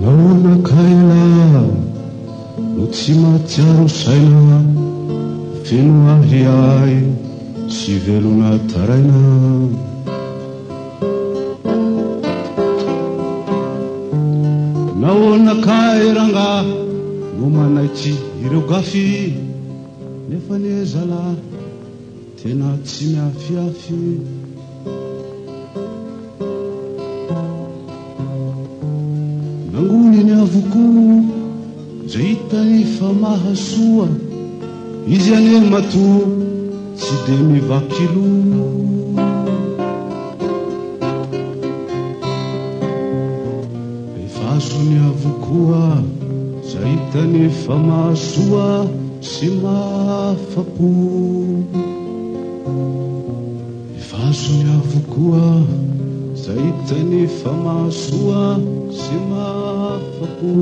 naona kaila tsy matsiaro saina feno ahiay sy velona taraina naona kairanga no manaitsy ireo gafy nefa ne zala tena tsy miafiafy nangoniny avoko zay hitany fa mahasoa izy ane mato tsy de mivakilo efa azony avokoa zay hitany fa mahasoa sy mahafapo efa azony avokoa zay hitany fa mahasoa sy mahafapo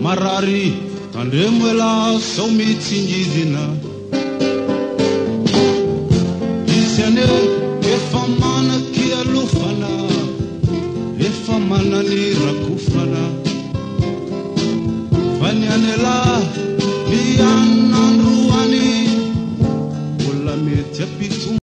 marari tandemwela somitsinjizina isyane efa mana kia lufana efa mana ni rakufana